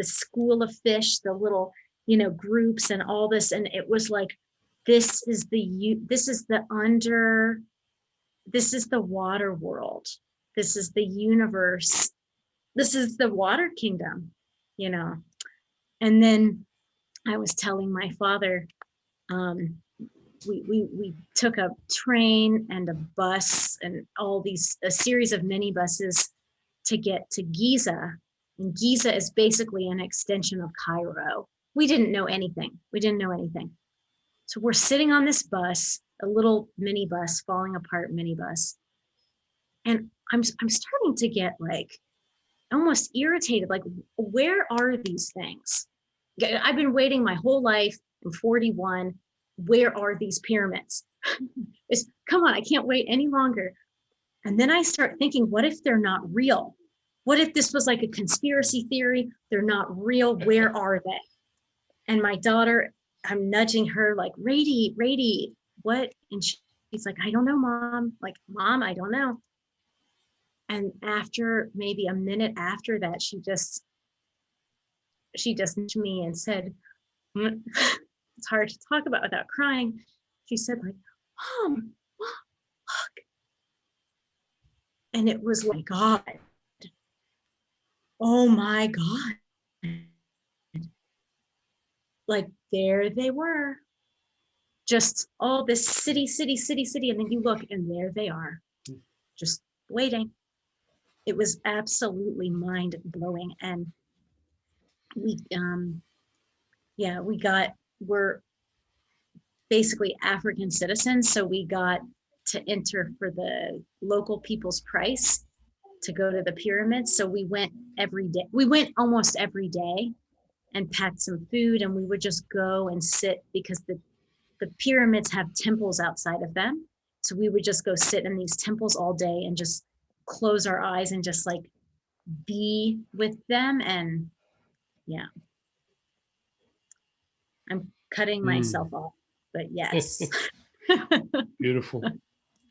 school of fish, the little, you know, groups and all this. And it was like, this is the water world. This is the universe. This is the water kingdom, you know. And then I was telling my father, we took a train and a bus and a series of mini buses to get to Giza. And Giza is basically an extension of Cairo. We didn't know anything. So we're sitting on this bus, a little mini bus, falling apart mini bus. And I'm starting to get like almost irritated. Like, where are these things? I've been waiting my whole life. I'm 41. Where are these pyramids? Come on, I can't wait any longer. And then I start thinking, what if they're not real? What if this was like a conspiracy theory? They're not real. Where are they? And my daughter, I'm nudging her like, Rady, what? And she's like, I don't know, Mom. Like, Mom, I don't know. And after maybe a minute after that, she just nudged me and said, it's hard to talk about without crying. She said, like, Mom, look. And it was like, God. Oh my God. Like, there they were. Just all this city. And then you look and there they are, just waiting. It was absolutely mind blowing. And we're basically African citizens. So we got to enter for the local people's price to go to the pyramids. So we went every day. We went almost every day and packed some food, and we would just go and sit, because the pyramids have temples outside of them. So we would just go sit in these temples all day and just close our eyes and just like be with them. And yeah, I'm cutting myself off, but yes. Beautiful.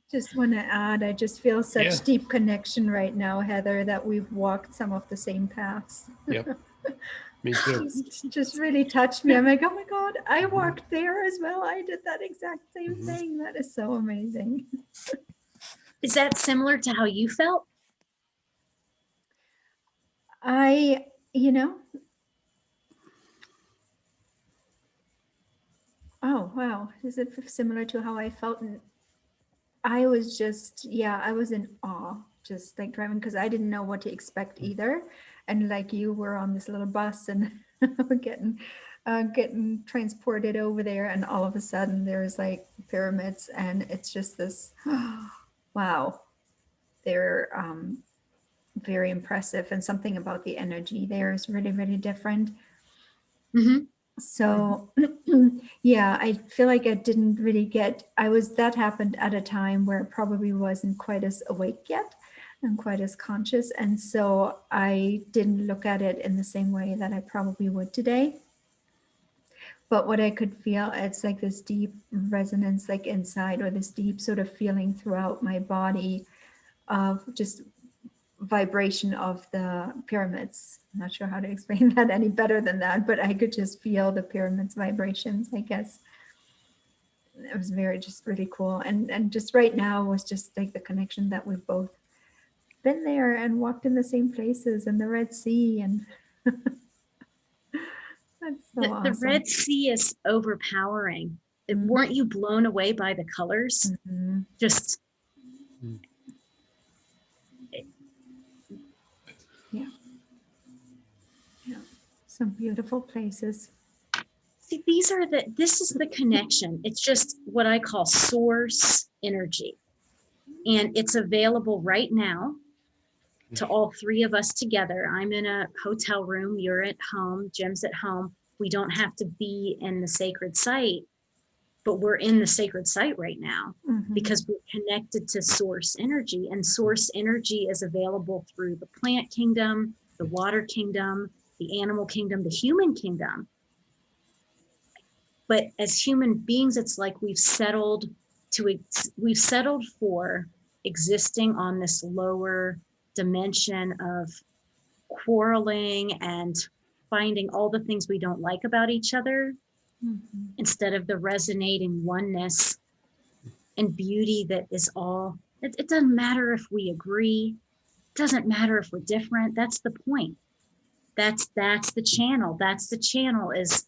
Just want to add, I just feel such deep connection right now, Heather, that we've walked some of the same paths. Yep. Me too. Just really touched me. I'm like, oh my God, I walked there as well. I did that exact same thing. That is so amazing. Is that similar to how you felt? Oh, wow. Is it similar to how I felt? And I was just, I was in awe, just like driving, because I didn't know what to expect either. And like, you were on this little bus and we're getting transported over there. And all of a sudden there's like pyramids, and it's just this, wow, they're very impressive, and something about the energy there is really, really different. Mhm. So yeah, I feel like I didn't really that happened at a time where I probably wasn't quite as awake yet and quite as conscious. And so I didn't look at it in the same way that I probably would today. But what I could feel, it's like this deep resonance, like inside, or this deep sort of feeling throughout my body of just vibration of the pyramids. I'm not sure how to explain that any better than that, but I could just feel the pyramids vibrations, I guess. It was just really cool. And just right now was just like the connection that we've both been there and walked in the same places, and the Red Sea, and that's so The awesome. Red Sea is overpowering. Weren't you blown away by the colors? Mhm. Just Yeah, some beautiful places. see, this is the connection. It's just what I call source energy. And it's available right now to all three of us together. I'm in a hotel room, you're at home, Jim's at home. We don't have to be in the sacred site, but we're in the sacred site right now because we're connected to source energy, and source energy is available through the plant kingdom, the water kingdom, the animal kingdom, the human kingdom. But as human beings, it's like we've settled for existing on this lower dimension of quarreling and finding all the things we don't like about each other, instead of the resonating oneness and beauty that is all. It doesn't matter if we agree, it doesn't matter if we're different. That's the point. That's the channel. That's the channel, is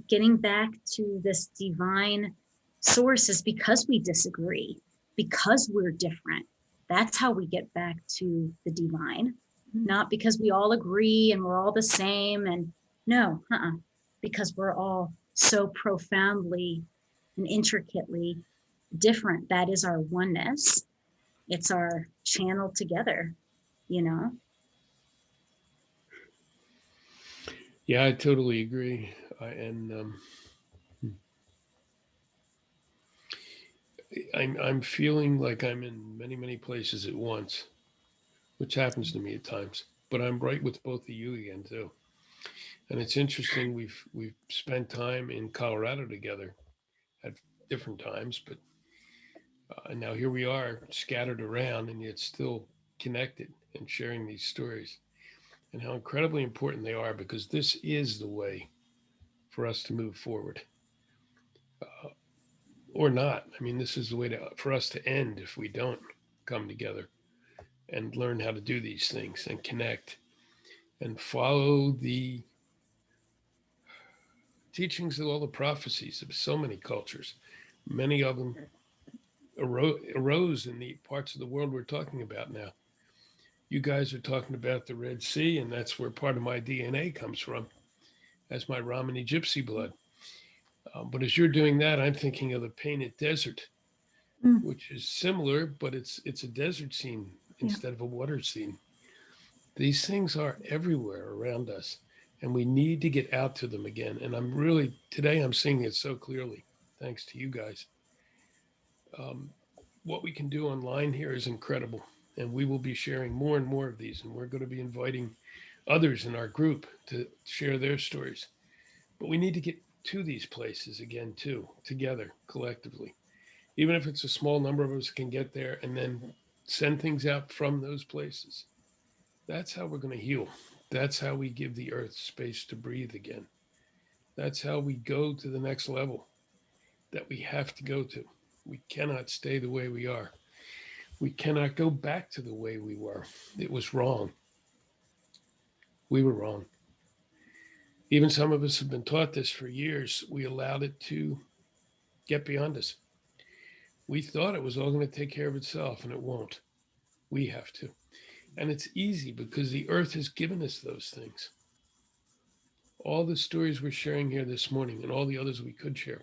getting back to this divine sources, because we disagree, because we're different. That's how we get back to the divine, not because we all agree and we're all the same. And no, because we're all so profoundly and intricately different. That is our oneness. It's our channel together, you know? Yeah, I totally agree. And I'm feeling like I'm in many, many places at once, which happens to me at times. But I'm right with both of you again too. And it's interesting. We've spent time in Colorado together at different times, but and now here we are, scattered around, and yet still connected and sharing these stories. And how incredibly important they are, because this is the way for us to move forward, or not. I mean, this is the way for us to end if we don't come together and learn how to do these things and connect and follow the teachings of all the prophecies of so many cultures. Many of them arose in the parts of the world we're talking about now. You guys are talking about the Red Sea, and that's where part of my DNA comes from, as my Romani Gypsy blood. But as you're doing that, I'm thinking of the Painted Desert, which is similar, but it's a desert scene instead of a water scene. These things are everywhere around us, and we need to get out to them again. And today I'm seeing it so clearly, thanks to you guys. What we can do online here is incredible, and we will be sharing more and more of these, and we're going to be inviting others in our group to share their stories. But we need to get to these places again too, together, collectively. Even if it's a small number of us can get there and then send things out from those places. That's how we're going to heal. That's how we give the earth space to breathe again. That's how we go to the next level that we have to go to. We cannot stay the way we are. We cannot go back to the way we were. It was wrong. We were wrong. Even some of us have been taught this for years. We allowed it to get beyond us. We thought it was all going to take care of itself, and it won't. We have to. And it's easy because the earth has given us those things. All the stories we're sharing here this morning and all the others we could share.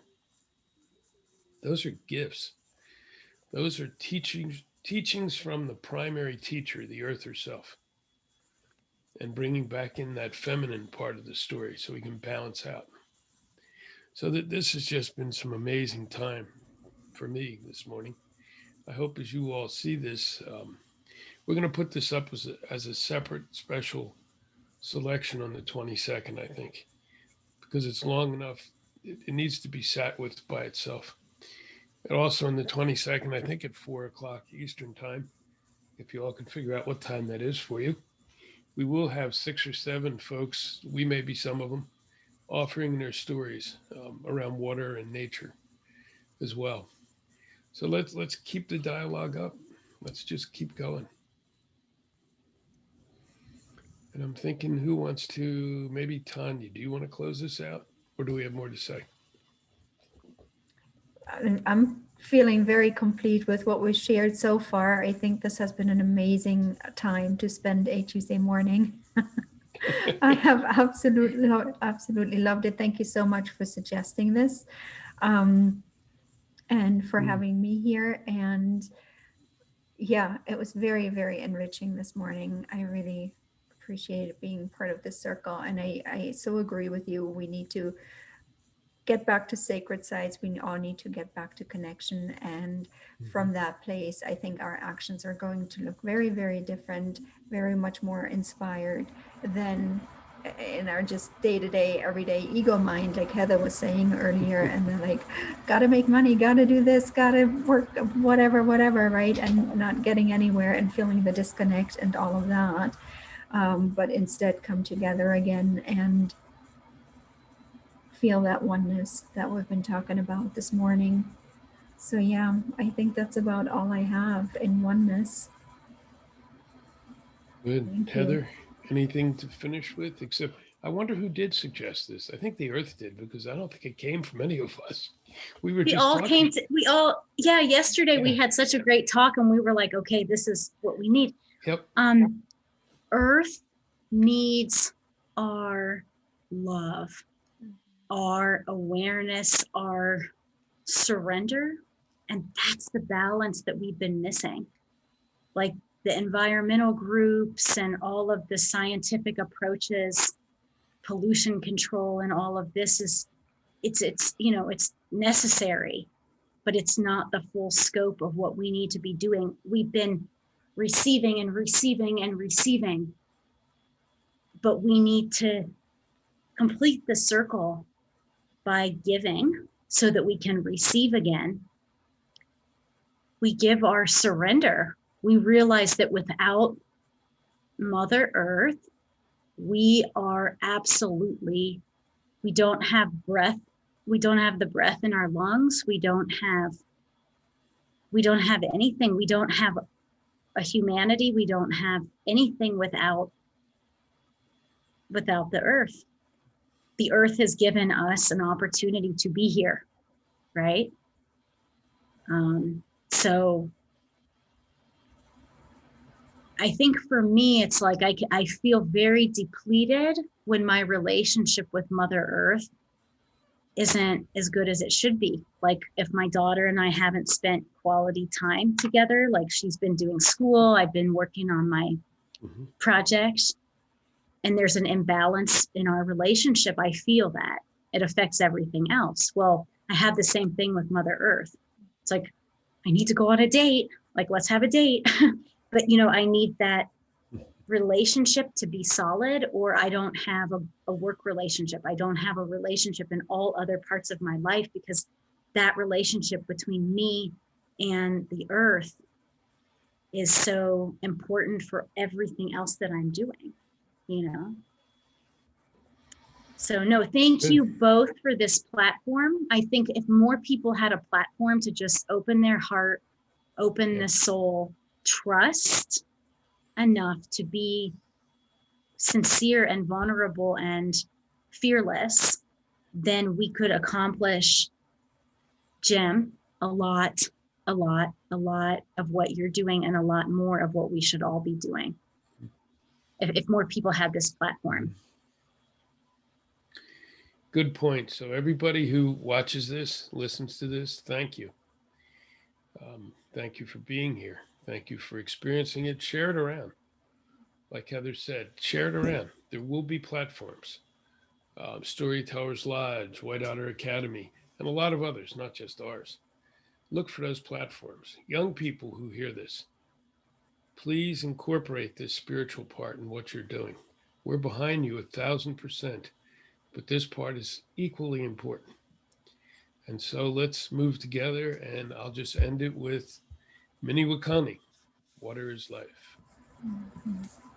Those are gifts. Those are teachings from the primary teacher, the earth herself, and bringing back in that feminine part of the story so we can balance out. So that this has just been some amazing time for me this morning. I hope as you all see this, we're going to put this up as a separate special selection on the 22nd, I think, because it's long enough. It needs to be sat with by itself. And also on the 22nd, I think at 4 o'clock Eastern time, if you all can figure out what time that is for you, we will have 6 or 7 folks, we may be some of them, offering their stories around water and nature as well. So let's keep the dialogue up. Let's just keep going. And I'm thinking, who wants to, maybe Tanya, do you want to close this out or do we have more to say? I'm feeling very complete with what we've shared so far. I think this has been an amazing time to spend a Tuesday morning. I have absolutely loved it. Thank you so much for suggesting this, and for having me here. And yeah, it was very, very enriching this morning. I really appreciate being part of this circle. And I so agree with you. We need to get back to sacred sites. We all need to get back to connection. And from that place, I think our actions are going to look very, very different, very much more inspired than in our just day-to-day, everyday ego mind, like Heather was saying earlier. And they're like, gotta make money, gotta do this, gotta work, whatever, right? And not getting anywhere and feeling the disconnect and all of that. But instead come together again and feel that oneness that we've been talking about this morning. So yeah, I think that's about all I have in oneness. Good. Thank Heather, you. anything to finish with? Except I wonder who did suggest this. I think the earth did, because I don't think it came from any of us. We were just talking. Yesterday we had such a great talk and we were like, okay, this is what we need. Yep. Earth needs our love, our awareness, our surrender. And that's the balance that we've been missing. Like the environmental groups and all of the scientific approaches, pollution control and all of this it's necessary, but it's not the full scope of what we need to be doing. We've been receiving and receiving and receiving, but we need to complete the circle by giving so that we can receive again. We give our surrender. We realize that without Mother Earth, we don't have breath. We don't have the breath in our lungs. We don't have anything. We don't have a humanity. We don't have anything without the earth. The earth has given us an opportunity to be here, right? So I think for me, it's like I feel very depleted when my relationship with Mother Earth isn't as good as it should be. Like if my daughter and I haven't spent quality time together, like she's been doing school, I've been working on my projects, and there's an imbalance in our relationship, I feel that it affects everything else. Well, I have the same thing with Mother Earth. It's like, I need to go on a date, like let's have a date. But I need that relationship to be solid, or I don't have a work relationship. I don't have a relationship in all other parts of my life, because that relationship between me and the earth is so important for everything else that I'm doing, So no, thank you both for this platform. I think if more people had a platform to just open their heart, open the soul, trust enough to be sincere and vulnerable and fearless, then we could accomplish, Jim, a lot of what you're doing, and a lot more of what we should all be doing if more people had this platform. Good point. So everybody who watches this, listens to this, thank you. Thank you for being here. Thank you for experiencing it. Share it around. Like Heather said, share it around. There will be platforms. Storytellers Lodge, White Otter Academy, and a lot of others, not just ours. Look for those platforms. Young people who hear this, please incorporate this spiritual part in what you're doing. We're behind you 1,000%, but this part is equally important. And so let's move together, and I'll just end it with Minnie Wakani. Water is life. Mhm.